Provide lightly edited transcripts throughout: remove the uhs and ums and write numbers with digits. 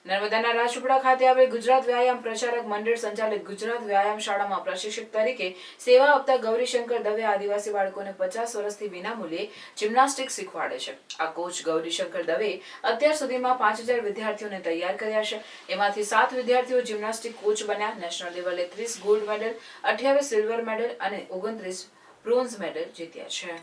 નર્મદાના રાજપીપળા ખાતે આવેલ ગુજરાત વ્યાયામ પ્રચારક મંડળ સંચાલિત ગુજરાત વ્યાયામ શાળામાં પ્રશિક્ષક તરીકે સેવા આપતા ગૌરીશંકર દવે આદિવાસી બાળકોને 50 વર્ષથી વિનામૂલ્યે જિમ્નાસ્ટિક્સ શીખવાડે છે. આ કોચ ગૌરીશંકર દવે અત્યાર સુધીમાં 5000 વિદ્યાર્થીઓને તૈયાર કર્યા છે. એમાંથી 7 વિદ્યાર્થીઓ જિમ્નાસ્ટિક કોચ બન્યા. નેશનલ લેવલે 30 ગોલ્ડ મેડલ, 28 સિલ્વર મેડલ અને 29 બ્રોન્ઝ મેડલ જીત્યા છે.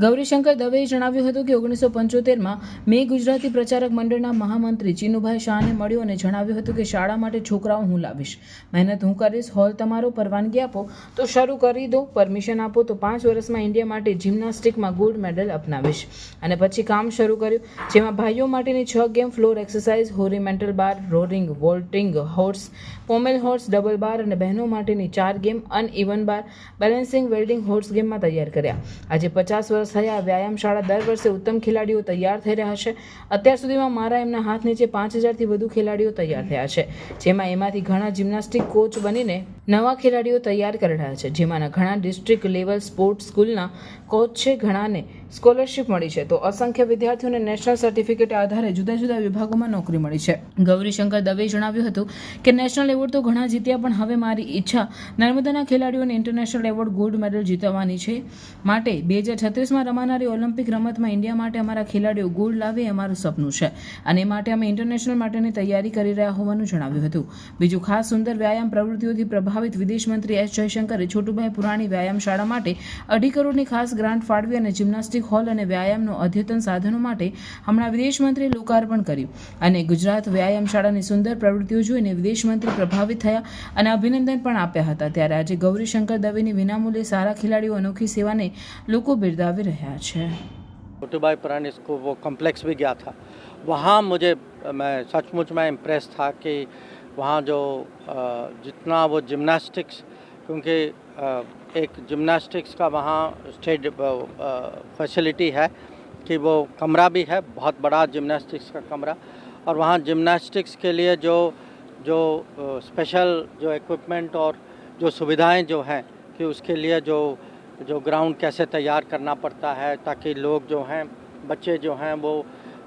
ગૌરીશંકર દવેએ જણાવ્યું હતું કે 1975માં મેં ગુજરાતી પ્રચારક મંડળના મહામંત્રી ચીનુભાઈ શાહને મળ્યો અને જણાવ્યું હતું કે શાળા માટે છોકરાઓ હું લાવીશ, મહેનત હું કરીશ, હોલ તમારો, પરવાનગી આપો તો શરૂ કરી દો, પરમિશન આપો તો 5 વર્ષમાં ઇન્ડિયા માટે જિમ્નાસ્ટિકમાં ગોલ્ડ મેડલ અપનાવીશ. અને પછી કામ શરૂ કર્યું, જેમાં ભાઈઓ માટેની 6 game, floor exercise, horizontal bar, રોરિંગ, vaulting, horse, pommel horse, double bar અને બહેનો માટેની 4 game, uneven bar, balancing, vaulting horse ગેમમાં તૈયાર કર્યા. આજે 50 વર્ષ થયા વ્યાયામ શાળા દર વર્ષે ઉત્તમ ખેલાડીઓ તૈયાર થઈ રહ્યા છે. અત્યાર સુધીમાં મારા એમના હાથ નીચે 5000થી વધુ ખેલાડીઓ તૈયાર થયા છે, જેમાં એમાંથી ઘણા જિમ્નાસ્ટિક કોચ બનીને નવા ખેલાડીઓ તૈયાર કરી રહ્યા છે, જેમાંના ઘણા ડિસ્ટ્રિક્ટ લેવલ સ્પોર્ટ્સ સ્કૂલના કોચ છે, ઘણાને સ્કોલરશિપ મળી છે, તો અસંખ્ય વિદ્યાર્થીઓને નેશનલ સર્ટિફિકેટ આધારે જુદા જુદા વિભાગોમાં નોકરી મળી છે. ગૌરીશંકર દવેએ જણાવ્યું હતું કે નેશનલ એવોર્ડ તો ઘણા જીત્યા, પણ હવે મારી ઈચ્છા નર્મદાના ખેલાડીઓને ઇન્ટરનેશનલ એવોર્ડ ગોલ્ડ મેડલ જીતવવાની છે. માટે 2036માં રમાનારી ઓલિમ્પિક રમતમાં ઇન્ડિયા માટે અમારા ખેલાડીઓ ગોલ્ડ લાવે એ અમારું સપનું છે અને એ માટે અમે ઇન્ટરનેશનલ માટેની તૈયારી કરી રહ્યા હોવાનું જણાવ્યું હતું. બીજું, ખાસ સુંદર વ્યાયામ પ્રવૃત્તિઓથી પ્રભાવિત વિદેશ મંત્રી એસ જયશંકરે છોટુભાઈ પુરાણી વ્યાયામ શાળા માટે 2.5 કરોડની ખાસ ગ્રાન્ટ ફાળવી અને જિમ્નાસ્ટિક હોલ અને વ્યાયામનો અદ્યતન સાધનો માટે હમણાં વિદેશ મંત્રીએ લોકાર્પણ કર્યું. અને ગુજરાત વ્યાયામ શાળાની સુંદર પ્રવૃત્તિઓ જોઈને વિદેશ મંત્રી પ્રભાવિત થયા અને અભિનંદન પણ આપ્યા હતા. ત્યારે આજે ગૌરીશંકર દવેની વિનામૂલ્યે સારા ખેલાડીઓ અનોખી સેવાને લોકો बिरदावी रहा है. छोटूभाई पुरानी को वो कॉम्प्लेक्स भी गया था, वहाँ मैं सचमुच में इम्प्रेस था कि वहाँ जो जितना वो जिम्नास्टिक्स, क्योंकि एक जिम्नास्टिक्स का वहाँ स्टेज फैसिलिटी है कि वो कमरा भी है, बहुत बड़ा जिम्नास्टिक्स का कमरा, और वहाँ जिम्नास्टिक्स के लिए जो स्पेशल जो इक्विपमेंट और जो सुविधाएं जो हैं कि उसके लिए जो ग्राउंड कैसे तैयार करना पड़ता है ताकि लोग जो हैं, बच्चे जो हैं वो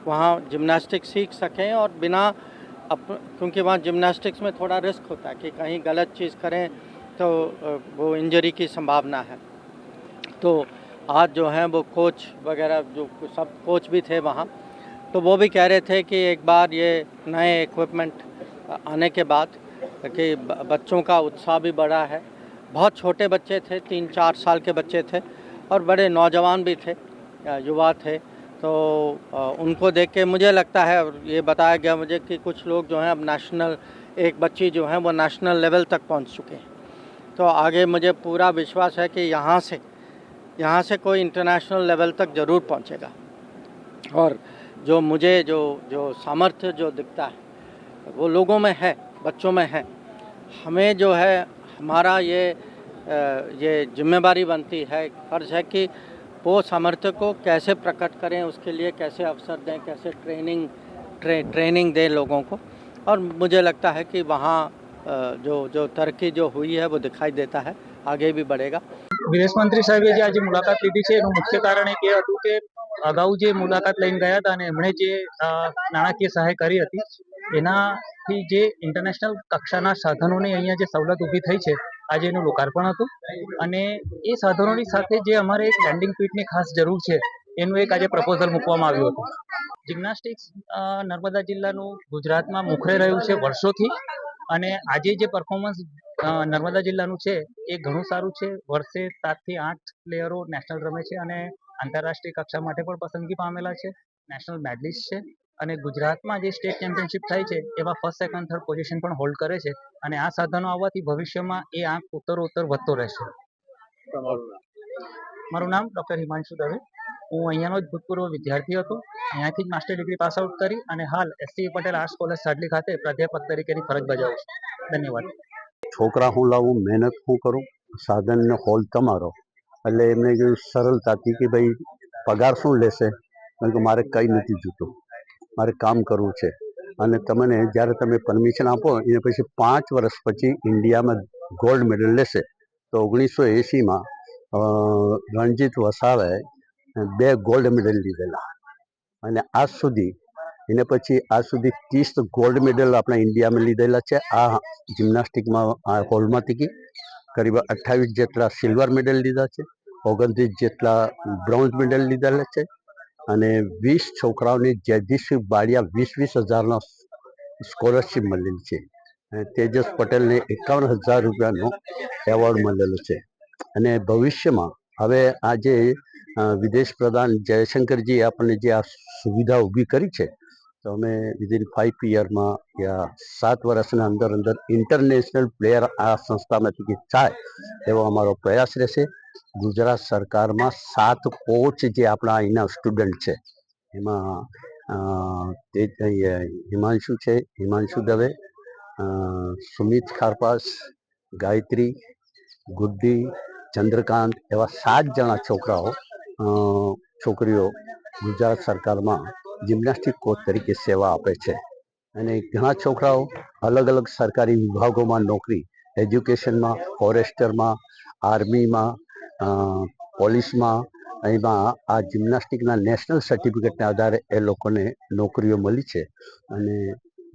वहाँ जिम्नास्टिक्स सीख सकें और बिना क्योंकि वहाँ जिम्नास्टिक्स में थोड़ा रिस्क होता है कि कहीं गलत चीज़ करें तो वो इंजरी की संभावना है. तो आज जो हैं वो कोच वगैरह जो सब कोच भी थे वहाँ, तो वो भी कह रहे थे कि एक बार ये नए इक्विपमेंट आने के बाद कि बच्चों का उत्साह भी बढ़ा है. बहुत छोटे बच्चे थे, 3-4 साल के बच्चे थे और बड़े नौजवान भी थे, युवा थे. तो उनको देख के मुझे लगता है, और ये बताया गया मुझे कि कुछ लोग जो हैं अब नेशनल, एक बच्ची जो हैं वो नेशनल लेवल तक पहुंच चुके हैं. तो आगे मुझे पूरा विश्वास है कि यहाँ से कोई इंटरनेशनल लेवल तक ज़रूर पहुंचेगा. और जो मुझे जो सामर्थ्य जो दिखता है वो लोगों में है, बच्चों में है. हमें जो है हमारा ये जिम्मेदारी बनती है, फ़र्ज़ है कि वो सामर्थ्य को कैसे प्रकट करें, उसके लिए कैसे अवसर दें, कैसे ट्रेनिंग दें लोगों को. और मुझे लगता है कि वहाँ जो तरक्की जो हुई है वो दिखाई देता है, आगे भी बढ़ेगा. વિદેશ મંત્રી સાહેબે જે આજે મુલાકાત લીધી છે એનું મુખ્ય કારણ એક એ હતું કે અગાઉ જે મુલાકાત લઈને ગયા હતા અને એમણે જે નાણાકીય સહાય કરી હતી એનાથી જે ઇન્ટરનેશનલ કક્ષાના સાધનોની અહીંયા જે સવલત ઊભી થઈ છે, આજે એનું લોકાર્પણ હતું. અને એ સાધનોની સાથે જે અમારે એક લેન્ડિંગ પીટની ખાસ જરૂર છે એનું એક આજે પ્રપોઝલ મૂકવામાં આવ્યું હતું. જિમ્નાસ્ટિક્સ નર્મદા જિલ્લાનું ગુજરાતમાં મોખરે રહ્યું છે વર્ષોથી, અને આજે જે પરફોર્મન્સ નર્મદા જિલ્લાનું છે એ ઘણું સારું છે. વર્ષે 7 થી 8 પ્લેયરો નેશનલ રમે છે અને આંતરરાષ્ટ્રીય કક્ષા માટે પણ પસંદગી પામેલા છે, નેશનલ મેડલિસ્ટ છે. અને ગુજરાતમાં જે સ્ટેટ ચેમ્પિયનશિપ થાય છે એમાં 1st, 2nd, 3rd પોઝિશન પણ હોલ્ડ કરે છે. અને આ સાધનો આવવાથી ભવિષ્યમાં એ આંક ઉત્તરોત્તર વધતો રહેશે. મારું નામ ડૉક્ટર હિમાંશુ દવે. હું અહીંયાનો જ ભૂતપૂર્વ વિદ્યાર્થી હતો. અહીંયાથી જ માસ્ટર ડિગ્રી પાસ આઉટ કરી અને હાલ એસસી પટેલ આર્ટ્સ કોલેજ સાડલી ખાતે પ્રાધ્યાપક તરીકેની ફરજ બજાવું છું. ધન્યવાદ. છોકરા હું લાવું, મહેનત હું કરું, સાધનનો હોલ તમારો. એટલે એમને જો સરળતાથી કે ભાઈ પગાર શું લેશે, કારણ કે મારે કંઈ નથી જોતું, મારે કામ કરવું છે. અને તમને જ્યારે તમે પરમિશન આપો એને પછી 5 વર્ષ પછી ઇન્ડિયામાં ગોલ્ડ મેડલ લેશે. તો 1980માં રણજીત વસાવાએ 2 ગોલ્ડ મેડલ લીધેલા અને આજ સુધી એને પછી આજ સુધી 30 ગોલ્ડ મેડલ આપણા ઇન્ડિયામાં લીધેલા છે આ જિમ્નાસ્ટિકમાં આ હોલમાંથી. કરીબ 28 જેટલા સિલ્વર મેડલ લીધા છે, 29 જેટલા બ્રોન્ઝ મેડલ લીધેલા છે અને 20 છોકરાઓને જયદીશસિંહ બાળિયા 20,000 હજારનો સ્કોલરશિપ મળેલી છે. તેજસ પટેલને 51,000 રૂપિયાનો એવોર્ડ મળેલો છે. અને ભવિષ્યમાં હવે આજે વિદેશ પ્રધાન જયશંકરજી આપણને જે આ સુવિધા ઊભી કરી છે, તો અમે વિધિન 5 યરમાં યા 7 વર્ષના અંદર અંદર ઇન્ટરનેશનલ પ્લેયર આ સંસ્થામાંથી થાય એવો અમારો પ્રયાસ રહેશે. ગુજરાત સરકારમાં 7 કોચ જે આપણા અહીંના સ્ટુડન્ટ છે એમાં હિમાંશુ છે, હિમાંશુ દવે, સુમિત ખારપાસ, ગાયત્રી, ગુડ્ડી, ચંદ્રકાંત એવા 7 જણા છોકરીઓ ગુજરાત સરકારમાં જિમ્નાસ્ટિક કોચ તરીકે સેવા આપે છે. અને ઘણા છોકરાઓ અલગ અલગ સરકારી વિભાગોમાં નોકરી, એજ્યુકેશનમાં, ફોરેસ્ટરમાં, આર્મીમાં, પોલીસમાં, એમાં આ જિમ્નાસ્ટિકના નેશનલ સર્ટિફિકેટના આધારે એ લોકોને નોકરીઓ મળી છે. અને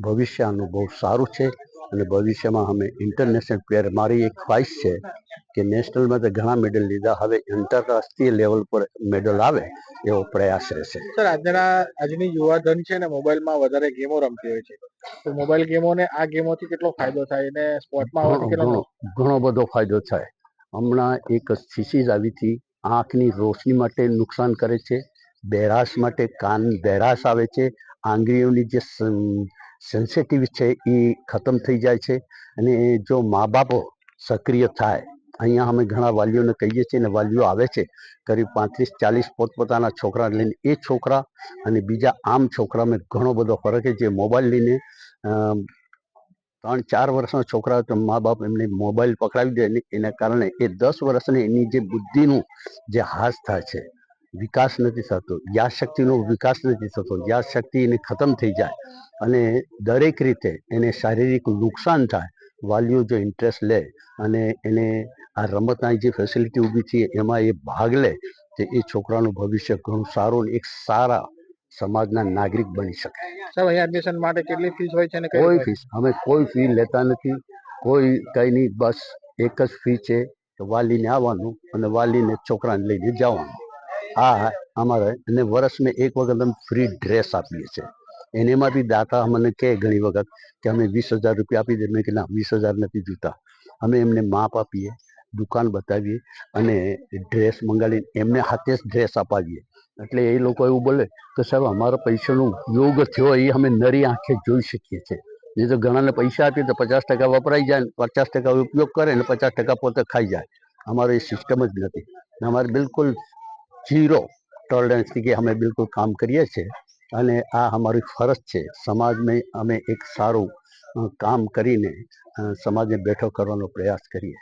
ભવિષ્ય આનું બહુ સારું છે અને ભવિષ્યમાં અમે ઇન્ટરનેશનલ પ્લેયર, મારી એક ખ્વાહિશ છે કે નેશનલમાં તો ઘણા મેડલ લીધા, હવે આંતરરાષ્ટ્રીય લેવલ પર મેડલ આવે એવો પ્રયાસ રહેશે. સર, આજની યુવાધન છે ને મોબાઈલમાં વધારે ગેમો રમતી હોય છે, તો મોબાઈલ ગેમોને આ ગેમોથી કેટલો ફાયદો થાય અને સ્પોર્ટમાં આવવાથી કેટલો ઘણો બધો ફાયદો થાય. હમણાં એક થીસીસ આવી હતી, આંખની રોશની માટે નુકસાન કરે છે, બહેરાશ માટે કાન બહેરાશ આવે છે, આંગળીઓની જે સેન્સિટિવ છે એ ખતમ થઈ જાય છે. અને જો મા બાપો સક્રિય થાય, અહીંયા અમે ઘણા વાલીઓને કહીએ છીએ ને વાલીઓ આવે છે, કરીબ 35-40 પોતપોતાના છોકરા લઈને, એ છોકરા અને બીજા આમ છોકરામાં ઘણો બધો ફરક છે. જે મોબાઈલ લઈને 3-4 વર્ષના છોકરા તો મા બાપ એમને મોબાઈલ પકડાવી દે ને એના કારણે એ 10 વર્ષની એની જે બુદ્ધિનું જે હાસ થાય છે, વિકાસ નથી થતો, યાદશક્તિનો વિકાસ નથી થતો, યાદશક્તિ એને ખતમ થઈ જાય અને દરેક રીતે એને શારીરિક નુકસાન થાય. વાલીઓ જો ઇન્ટરેસ્ટ લે અને એને આ રમતના જે ફેસિલિટી ઊભી છે એમાં એ ભાગ લે તો એ છોકરાનું ભવિષ્ય ઘણું સારું અને એક સારા સમાજના નાગરિક બની શકે. સાહેબ, અહીંયા એડમિશન માટે કેટલી ફીસ હોય છે? કોઈ ફીસ, અમે કોઈ ફી લેતા નથી, કોઈ કંઈ નહીં, બસ એક જ ફી છે કે વાલીને આવવાનું અને વાલીને છોકરાને લઈને જવાનું. આ અમારે અને વર્ષમાં એક વખત અમે ફ્રી ડ્રેસ આપીએ છીએ. એનેમાં બી દાતા અમને કહે ઘણી વખત કે અમે 20,000 રૂપિયા આપી દે. મેં કે ના, 20,000 નથી જોતા. અમે એમને માપ આપીએ, દુકાન બતાવીએ અને ડ્રેસ મંગાવીને એમને હાથે જ ડ્રેસ અપાવીએ. એટલે એ લોકો એવું બોલે કે સાહેબ અમારો પૈસાનો ઉપયોગ થયો એ અમે નરી આંખે જોઈ શકીએ છીએ. નહીં તો ઘણાને પૈસા આપીએ તો 50% વપરાઈ જાય, 50% ઉપયોગ કરે ને 50% પોતે ખાઈ જાય. અમારો એ સિસ્ટમ જ નથી. અમારે બિલકુલ 0 ટોલરન્સથી કે અમે બિલકુલ કામ કરીએ છીએ અને આ અમારી ફરજ છે. સમાજમાં અમે એક સારું કામ કરીને સમાજને બેઠો કરવાનો પ્રયાસ કરીએ.